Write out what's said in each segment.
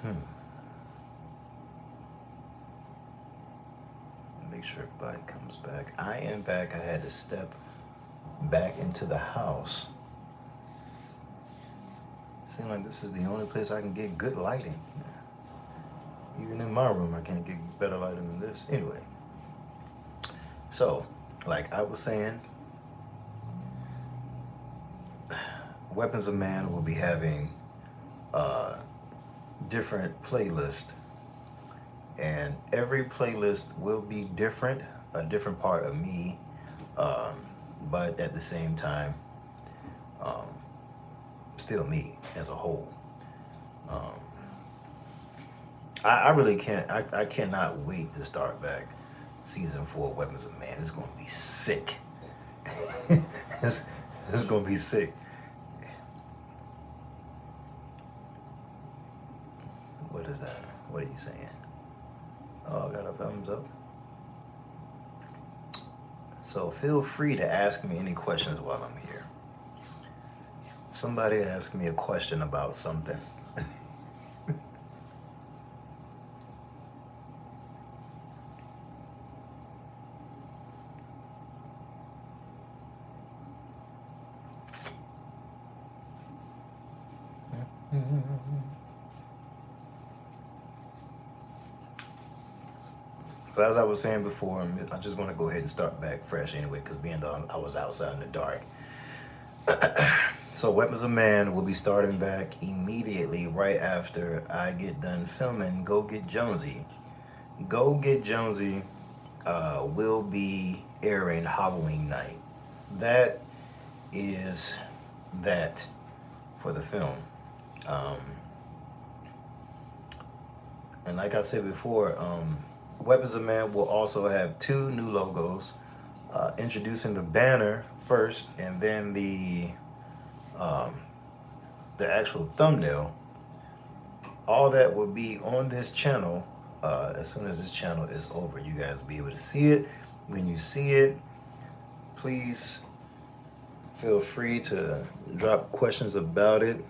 Hmm. Make sure everybody comes back. I am back. I had to step back into the house. Seems like this is the only place I can get good lighting. Even in my room, I can't get better lighting than this. Anyway, so like I was saying, Weapons of Man will be having uh, different playlists, and every playlist will be different, a different part of me, um, but at the same time, um, still me as a whole. Um, I really can't. I cannot wait to start back season 4 Weapons of Man. It's gonna be sick. it's, it's gonna be sick. What is that? What are you saying? Oh, I got a thumbs up. So feel free to ask me any questions while I'm here. Somebody asked me a question about something. So as I was saying before, I just want to go ahead and start back fresh anyway, because being that I was outside in the dark. So Weapons of Man will be starting back immediately right after I get done filming Go Get Jonesy. Go Get Jonesy will be airing Halloween night. That is that for the film. Um, and like I said before, Weapons of Man will also have 2 new logos, introducing the banner first, and then um, the actual thumbnail. All that will be on this channel. As soon as this channel is over, you guys will be able to see it. When you see it, please feel free to drop questions about it.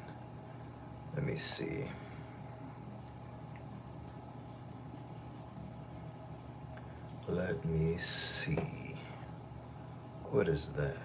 Let me see. Let me see. What is that?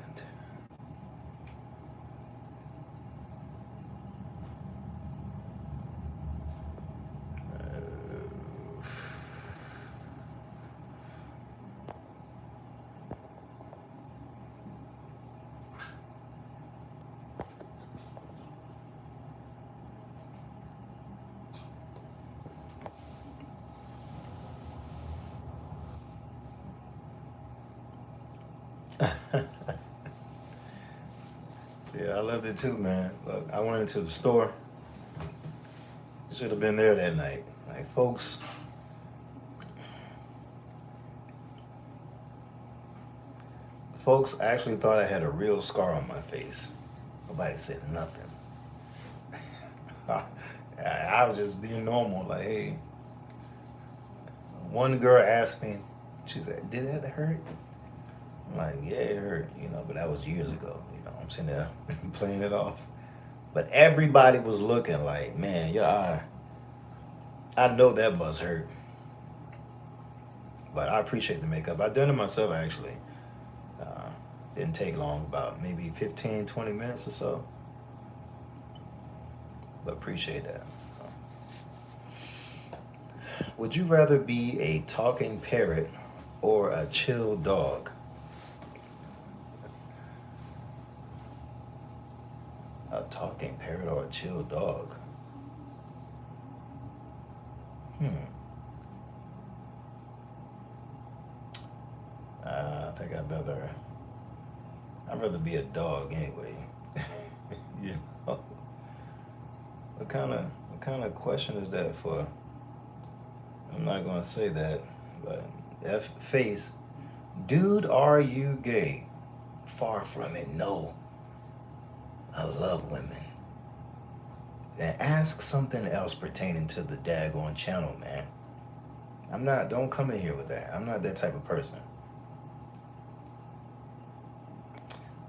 Yeah, I loved it too, man. Look, I went into the store. Should have been there that night. Like, folks actually thought I had a real scar on my face. Nobody said nothing. I was just being normal. Like, hey, one girl asked me, she said, "Did that hurt?" I'm like, "Yeah, it hurt," but that was years ago. I'm sitting there playing it off. But everybody was looking like, man, your eye, I know that must hurt. But I appreciate the makeup. I done it myself, actually. Uh, didn't take long, about maybe 15, 20 minutes or so. But appreciate that. Would you rather be a talking parrot or a chill dog? A talking parrot or a chill dog? Hmm. I think I'd rather be a dog anyway. you know, what kind of question is that for? I'm not gonna say that, but F face, dude, are you gay? Far from it. No, I love women. And ask something else pertaining to the daggone channel, man. I'm not. Don't come in here with that. I'm not that type of person.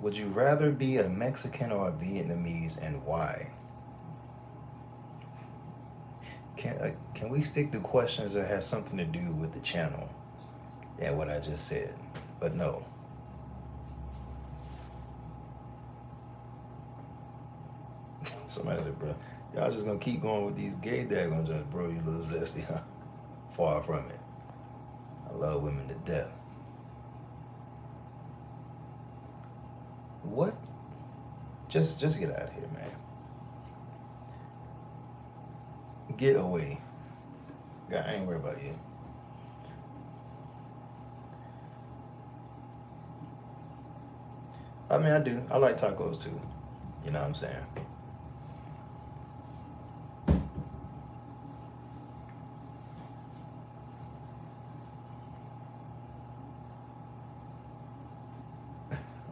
Would you rather be a Mexican or a Vietnamese, and why? can we stick to questions that has something to do with the channel and what I just said? But no. Somebody said, bro, y'all just gonna keep going with these gay daggone jokes, bro, you little zesty, huh? Far from it. I love women to death. What? Just get out of here, man. Get away. God, I ain't worried about you. I mean, I do. I like tacos too. You know what I'm saying?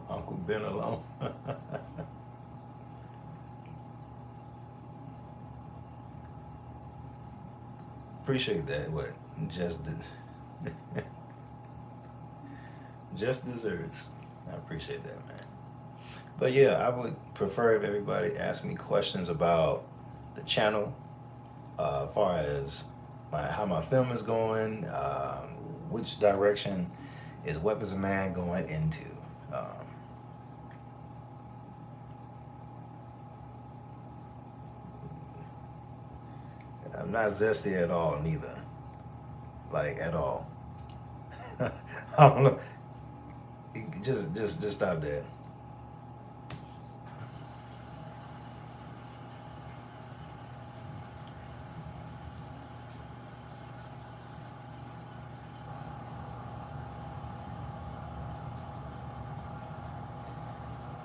Uncle Ben alone. Appreciate that. What? Just just desserts. I appreciate that, man. But yeah, I would prefer if everybody asked me questions about the channel, as far as how my film is going, which direction is Weapons of Man going into. Um, I'm not zesty at all, neither. Like at all. I don't know. Just stop that.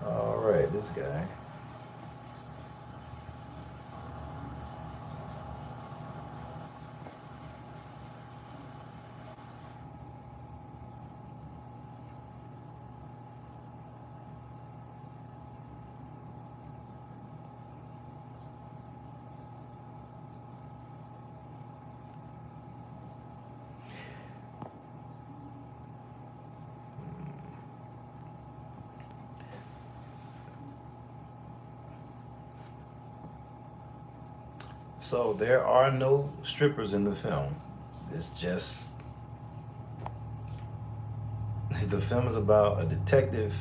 All right, this guy. So there are no strippers in the film. It's just the film is about a detective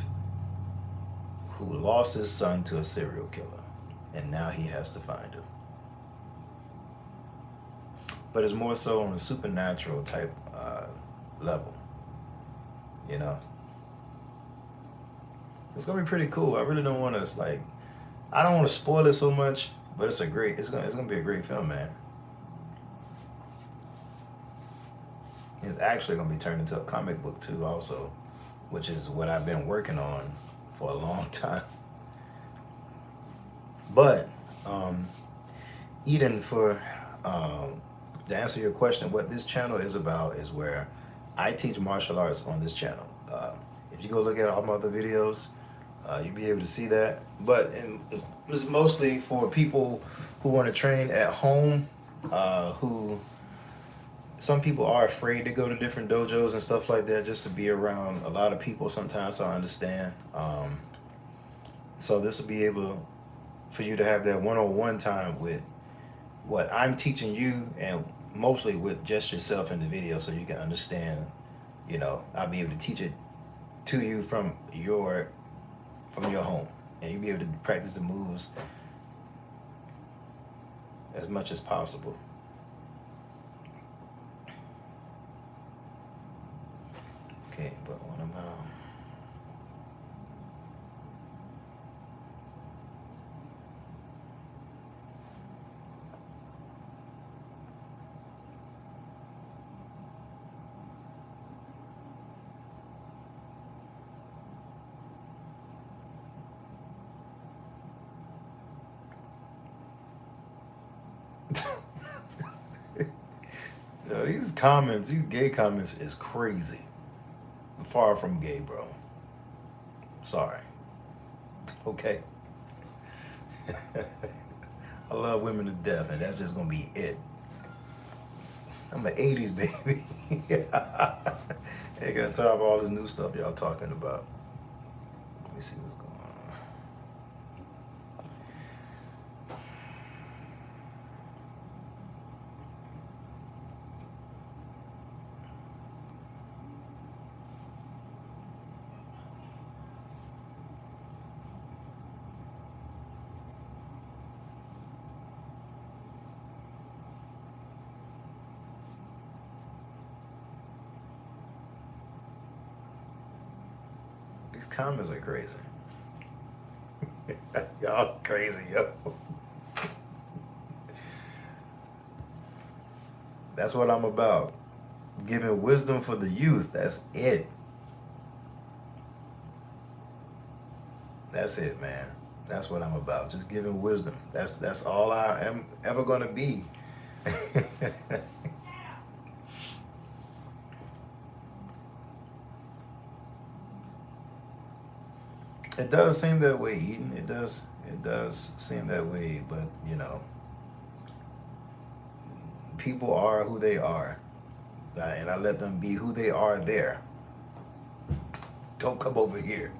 who lost his son to a serial killer, and now he has to find him. But it's more so on a supernatural type level. You know, it's gonna be pretty cool. I really don't want to like, I don't want to spoil it so much, but it's gonna be a great film, man. It's actually gonna be turned into a comic book too, also, which is what I've been working on for a long time. But Eden, for to answer your question, what this channel is about is where I teach martial arts on this channel. If you go look at all my other videos, you'll be able to see that. But it's mostly for people who want to train at home, who some people are afraid to go to different dojos and stuff like that just to be around a lot of people sometimes, so I understand. So this will be able for you to have that one-on-one time with what I'm teaching you, and mostly with just yourself in the video, so you can understand. You know, I'll be able to teach it to you from your home, and you'll be able to practice the moves as much as possible. Okay, but what about yo, these comments, these gay comments is crazy. Far from gay, bro. Sorry. Okay. I love women to death, and that's just gonna be it. I'm an 80s baby. Ain't got time for all this new stuff y'all talking about. Let me see what's going on. These comments are crazy. Y'all crazy, yo. That's what I'm about. Giving wisdom for the youth. That's it. That's it, man. That's what I'm about. Just giving wisdom. That's all I am ever gonna be. It does seem that way, Eden. It does seem that way, but people are who they are. And I let them be who they are there. Don't come over here.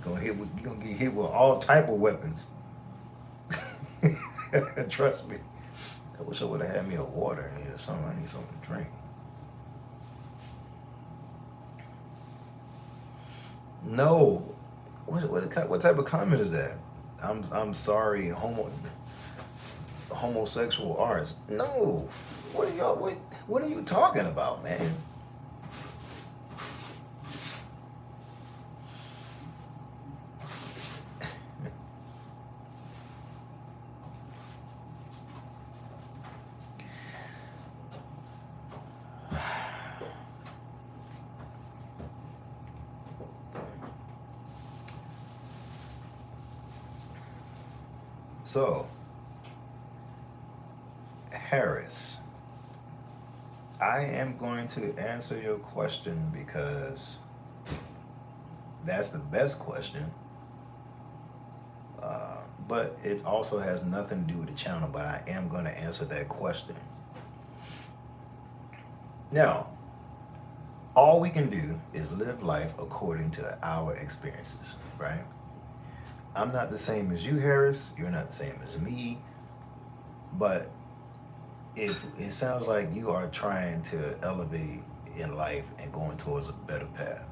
You're gonna get hit with all type of weapons. Trust me. I wish I would have had me a water in here or something. I need something to drink. No. What type of comment is that? I'm sorry, homosexual arts. No. What are you talking about, man? So, Harris, I am going to answer your question because that's the best question. But it also has nothing to do with the channel, but I am going to answer that question. Now, all we can do is live life according to our experiences, right? I'm not the same as you, Harris. You're not the same as me. But if it sounds like you are trying to elevate in life and going towards a better path,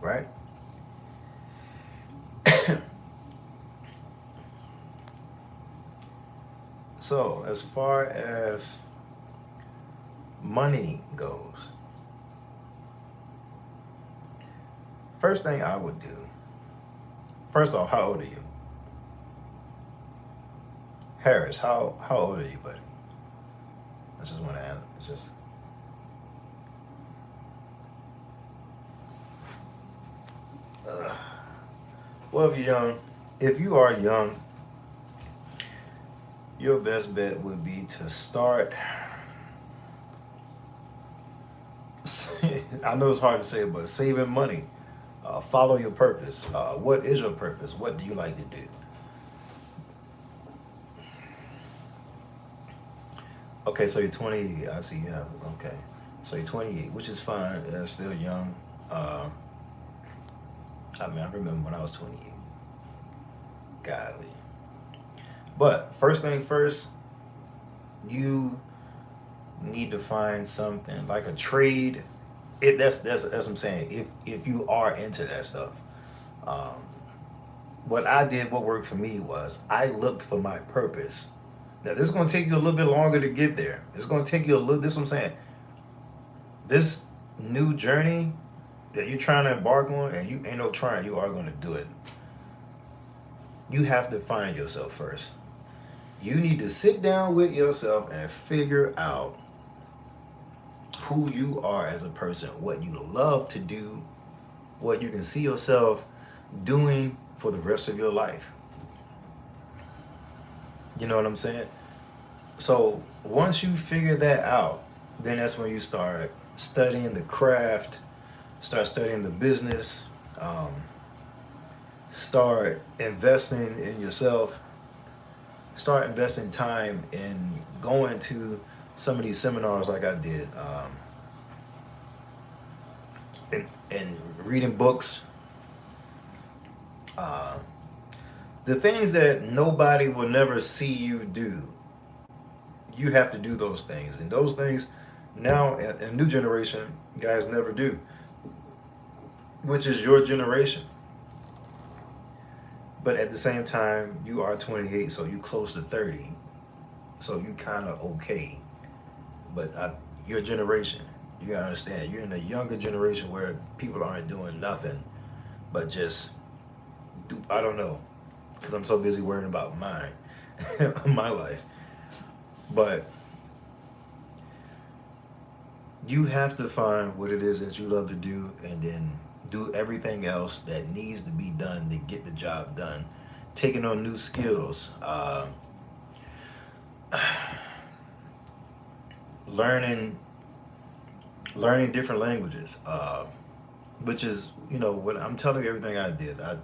right? So, as far as money goes, first thing I would do, first off, how old are you? Harris, how old are you, buddy? I just want to ask. It's just. Well, if you are young, your best bet would be to start. I know it's hard to say, but saving money. Follow your purpose. What is your purpose? What do you like to do? Okay, so you're 28. I see you have. Okay, so you're 28, which is fine. That's still young. I remember when I was 28. Godly. But first thing first, you need to find something like a trade. That's what I'm saying. If you are into that stuff, what worked for me was I looked for my purpose. Now this is going to take you a little bit longer to get there. It's going to take you a little. This is what I'm saying. This new journey that you're trying to embark on, and you ain't no trying. You are going to do it. You have to find yourself first. You need to sit down with yourself and figure out who you are as a person, what you love to do, what you can see yourself doing for the rest of your life. You know what I'm saying? So once you figure that out, then that's when you start studying the craft, start studying the business, start investing in yourself, start investing time in going to some of these seminars like I did, and reading books. The things that nobody will never see you do, you have to do those things. And those things now, in new generation, guys never do, which is your generation. But at the same time, you are 28, so you close to 30. So you kind of okay. But your generation, you gotta understand, you're in a younger generation where people aren't doing nothing but just I don't know, because I'm so busy worrying about mine, my life. But you have to find what it is that you love to do, and then do everything else that needs to be done to get the job done. Taking on new skills, learning different languages, which is, what I'm telling you, everything I did. I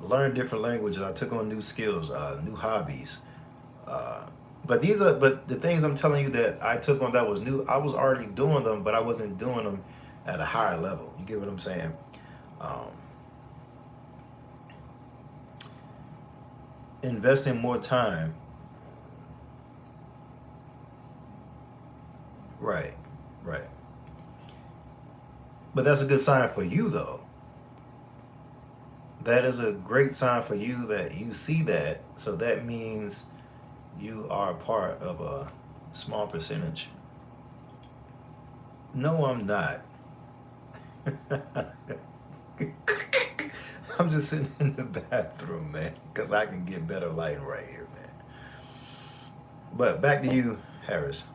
learned different languages. I took on new skills, new hobbies. Uh, but the things I'm telling you that I took on that was new, I was already doing them, but I wasn't doing them at a higher level. You get what I'm saying? Um, Investing more time. Right, right. But that's a good sign for you, though. That is a great sign for you that you see that. So that means you are a part of a small percentage. No, I'm not. I'm just sitting in the bathroom, man, because I can get better lighting right here, man. But back to you, Harris.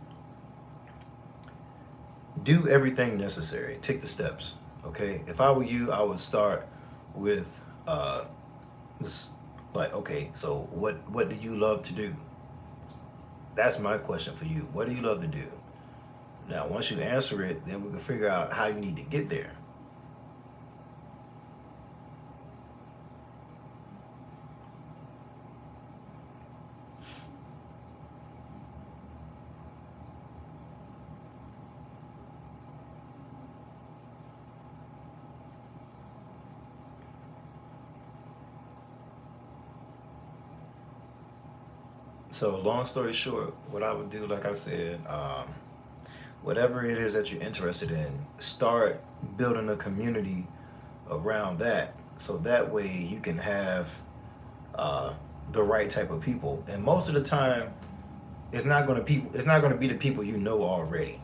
Do everything necessary. Take the steps. Okay. If I were you, I would start with this, like, okay, so what do you love to do? That's my question for you. What do you love to do? Now, once you answer it, then we can figure out how you need to get there. So, long story short, what I would do, like I said, whatever it is that you're interested in, start building a community around that. So that way you can have uh, the right type of people. And most of the time, It's not going to be the people you know already.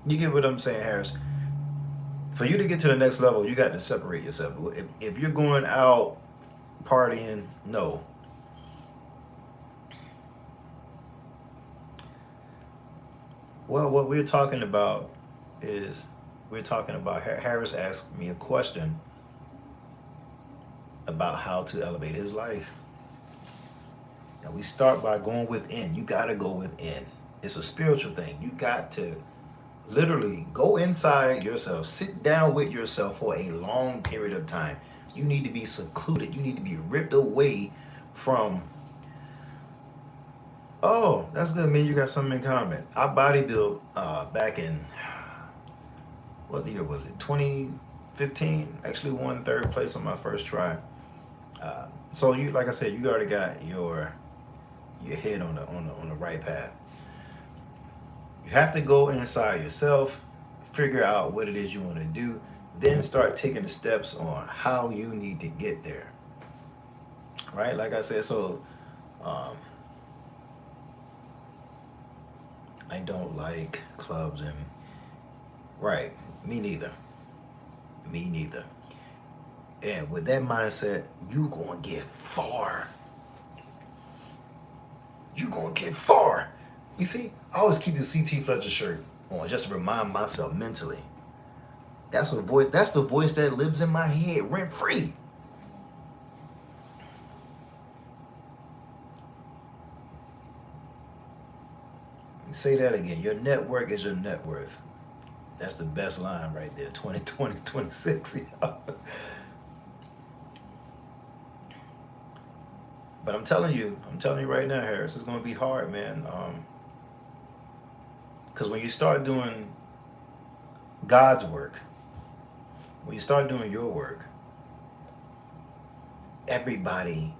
You get what I'm saying, Harris? For you to get to the next level, you got to separate yourself. If you're going out partying, no. Well, what we're talking about is we're talking about Harris asked me a question about how to elevate his life. And we start by going within. You got to go within. It's a spiritual thing. You got to literally go inside yourself, sit down with yourself for a long period of time. You need to be secluded. You need to be ripped away from, oh, that's good, man. You got something in common. I bodybuilt back in, what year was it? 2015. Actually won third place on my first try. So you, like I said, you already got your head on the right path. You have to go inside yourself, figure out what it is you want to do, then start taking the steps on how you need to get there. Right? Like I said, so um, I don't like clubs and right, me neither. Me neither. And with that mindset, you gonna get far. You gonna get far. You see, I always keep the CT Fletcher shirt on just to remind myself mentally. That's a voice. That's the voice that lives in my head rent free. Say that again. Your network is your net worth. That's the best line right there. 2020, 26. But I'm telling you right now, Harris, it's gonna be hard, man. Because when you start doing God's work, when you start doing your work, everybody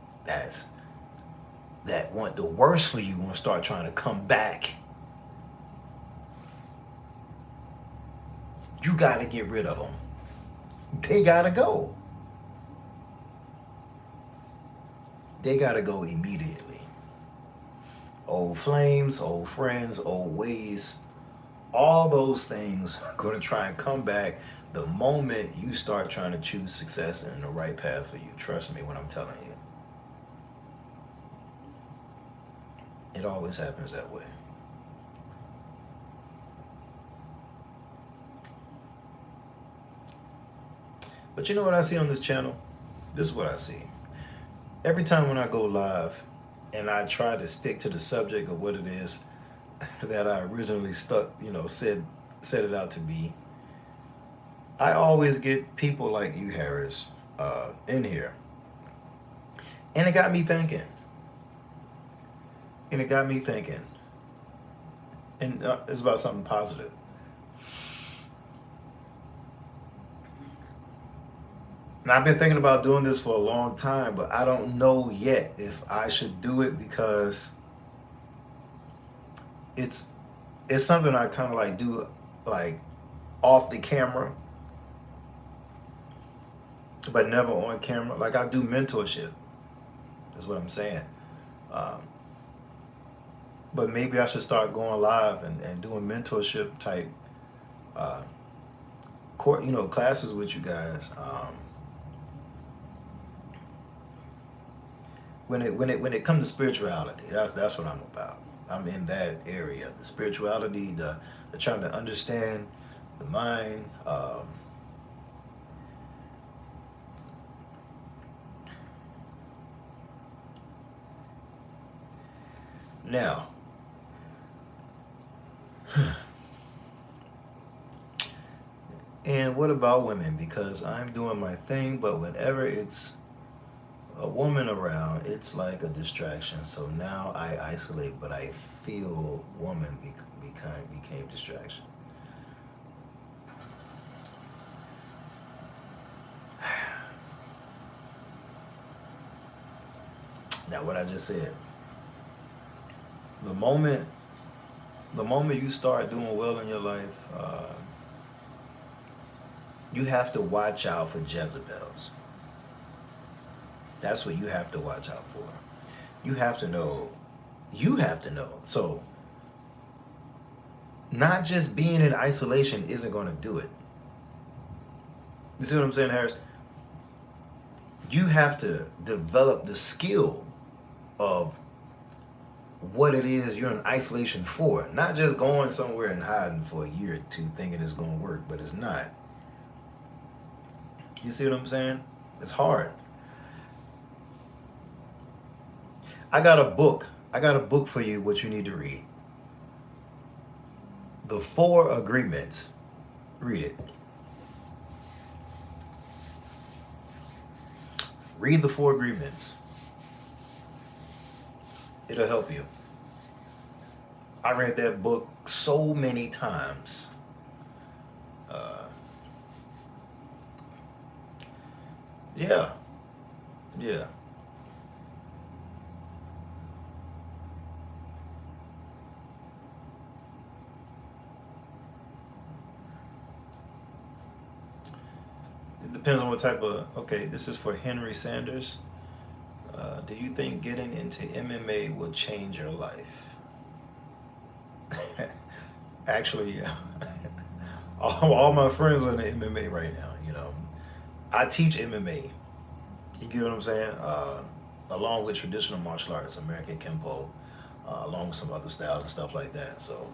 that want the worst for you gonna start trying to come back. You gotta get rid of them. They gotta go. They gotta go immediately. Old flames, old friends, old ways, all those things are gonna try and come back The moment you start trying to choose success and the right path for you, trust me when I'm telling you, it always happens that way. But you know what I see on this channel? This is what I see. Every time when I go live and I try to stick to the subject of what it is that I originally said it out to be, I always get people like you, Harris, in here. And it got me thinking. And it's about something positive. And I've been thinking about doing this for a long time, but I don't know yet if I should do it because it's something I kind of like do like off the camera, but never on camera. Like I do mentorship, is what I'm saying. But maybe I should start going live and doing mentorship type classes with you guys. When it comes to spirituality, that's what I'm about. I'm in that area, the spirituality, the trying to understand the mind. Now, and what about women? Because I'm doing my thing, but whenever it's a woman around, it's like a distraction. So now I isolate, but I feel woman became distraction. Now what I just said, the moment you start doing well in your life, you have to watch out for Jezebels. That's what you have to watch out for. You have to know. So, not just being in isolation isn't going to do it. You see what I'm saying, Harris? You have to develop the skill of what it is you're in isolation for. Not just going somewhere and hiding for a year or two thinking it's going to work, but it's not. You see what I'm saying? It's hard. I got a book for you, what you need to read. The 4 Agreements. Read it. Read the 4 Agreements. It'll help you. I read that book so many times. Yeah. It depends on what type of. Okay, this is for Henry Sanders. Do you think getting into MMA will change your life? Actually, all my friends are in the MMA right now. I teach MMA. You get what I'm saying? Along with traditional martial arts, American Kempo, along with some other styles and stuff like that. So,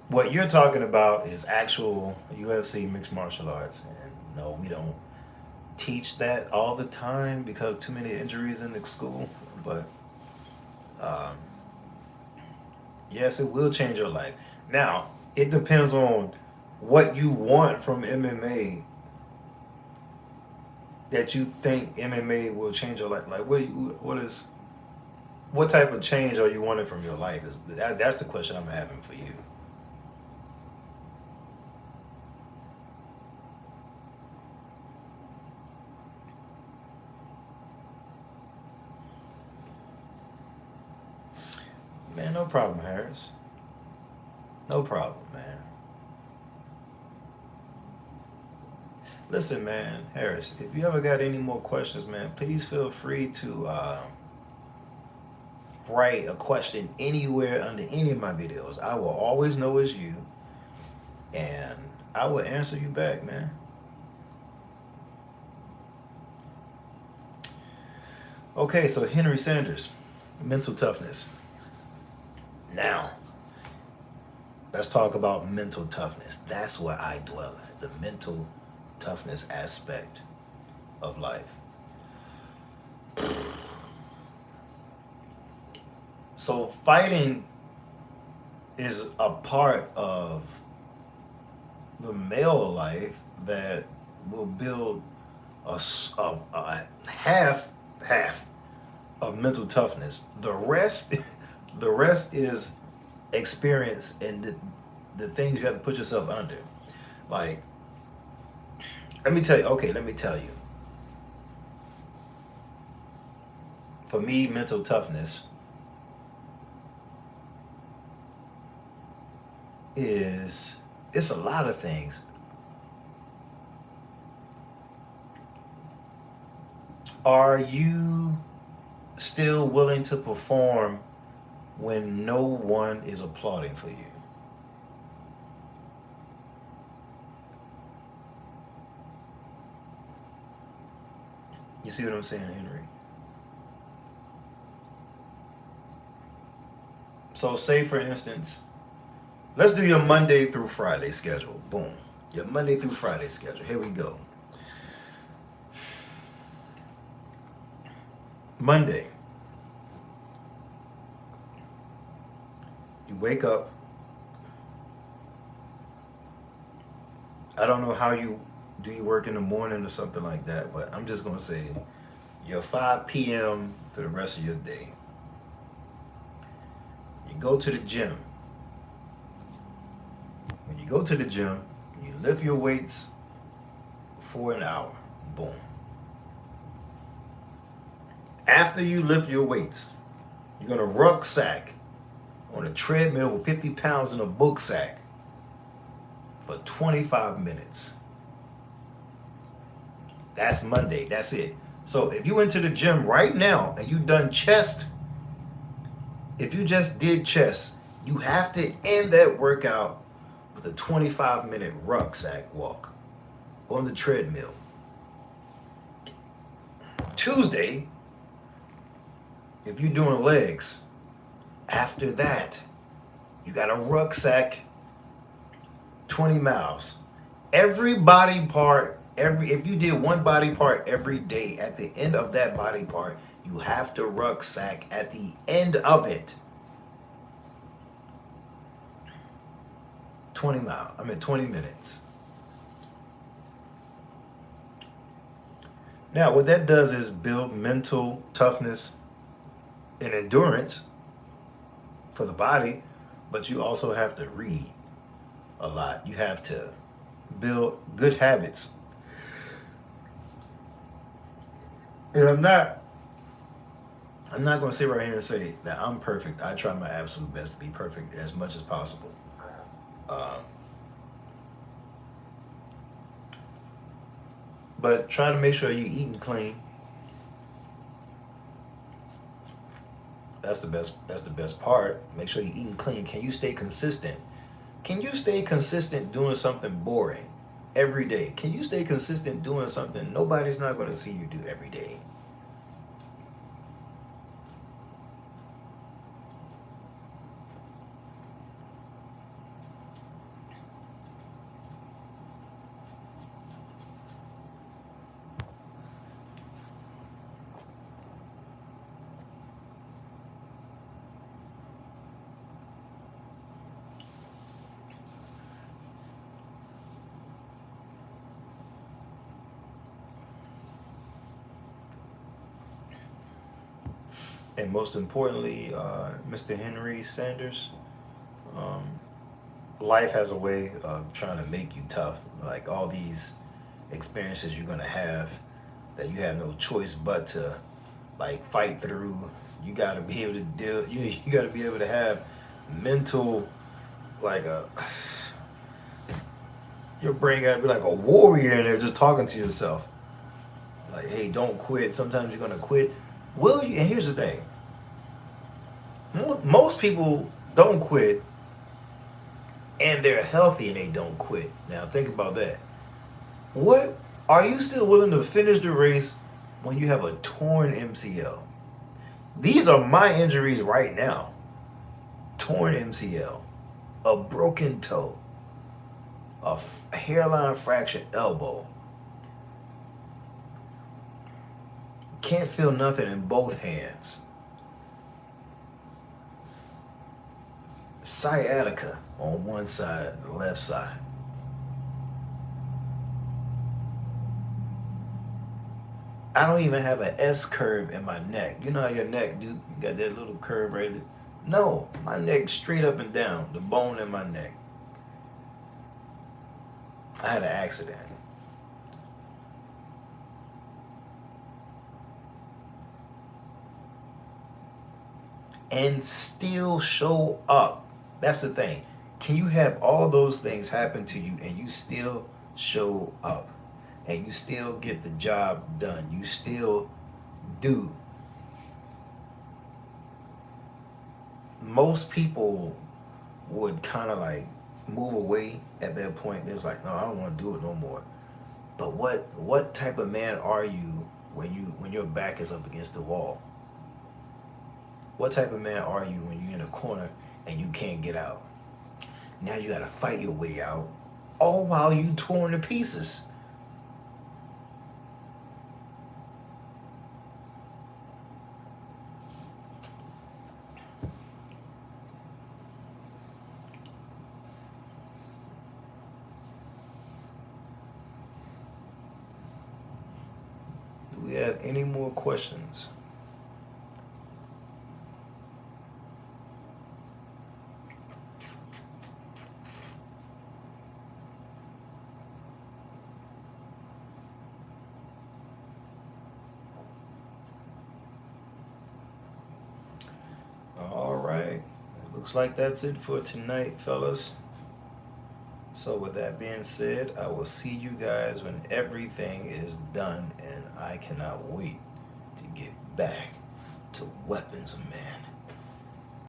what you're talking about is actual UFC mixed martial arts, and no, we don't teach that all the time because too many injuries in the school. But yes, it will change your life. Now, it depends on what you want from MMA that you think MMA will change your life. Like, what type of change are you wanting from your life? That's the question I'm having for you. Man, no problem, Harris. No problem, man. Listen, man, Harris, if you ever got any more questions, man, please feel free to write a question anywhere under any of my videos. I will always know it's you, and I will answer you back, man. Okay, so Henry Sanders, mental toughness. Now, let's talk about mental toughness. That's where I dwell at, the mental toughness aspect of life. So, fighting is a part of the male life that will build a half of mental toughness. The rest, the rest is experience and the things you have to put yourself under. Like, let me tell you. Okay, let me tell you. For me, mental toughness is it's a lot of things. Are you still willing to perform when no one is applauding for you? You see what I'm saying, Henry? So, say for instance, let's do your Monday through Friday schedule. Boom. Your Monday through Friday schedule. Here we go. Monday, you wake up. I don't know how you do you work in the morning or something like that, but I'm just going to say you're 5 p.m. to the rest of your day. You go to the gym. When you go to the gym, you lift your weights for an hour. Boom. After you lift your weights, you're going to rucksack on a treadmill with 50 pounds in a book sack for 25 minutes. That's Monday. That's it. So if you went to the gym right now and you done chest, if you just did chest, you have to end that workout with a 25-minute rucksack walk on the treadmill. Tuesday, if you're doing legs, after that, you got a rucksack 20 miles. Every body part, if you did one body part every day, at the end of that body part, you have to rucksack at the end of it. 20 minutes. Now, what that does is build mental toughness and endurance for the body, but you also have to read a lot. You have to build good habits. And I'm not going to sit right here and say that I'm perfect. I try my absolute best to be perfect as much as possible. But try to make sure you're eating clean. That's the best part. Make sure you're eating clean. Can you stay consistent? Can you stay consistent doing something boring every day? Can you stay consistent doing something nobody's not going to see you do every day? And most importantly, Mr. Henry Sanders, um, life has a way of trying to make you tough. Like all these experiences you're gonna have that you have no choice but to like fight through. You gotta be able to deal. You gotta be able to have mental, like a your brain gotta be like a warrior in there, just talking to yourself. Like, hey, don't quit. Sometimes you're gonna quit. Will you? And here's the thing: most people don't quit and they're healthy and they don't quit. Now think about that. What are you still willing to finish the race when you have a torn MCL? These are my injuries right now. Torn MCL, a broken toe, a hairline fractured elbow. Can't feel nothing in both hands. Sciatica on one side, the left side. I don't even have an S curve in my neck. You know how your neck do, you got that little curve right there? No, my neck straight up and down, the bone in my neck. I had an accident. And still show up. That's the thing. Can you have all those things happen to you and you still show up? And you still get the job done. You still do. Most people would kind of like move away at that point. They're like, no, I don't want to do it no more. But what type of man are you when your back is up against the wall? What type of man are you when you're in a corner and you can't get out? Now you got to fight your way out, all while you torn to pieces. Do we have any more questions? All right. It looks like that's it for tonight, fellas. So with that being said, I will see you guys when everything is done, and I cannot wait to get back to Weapons of Man.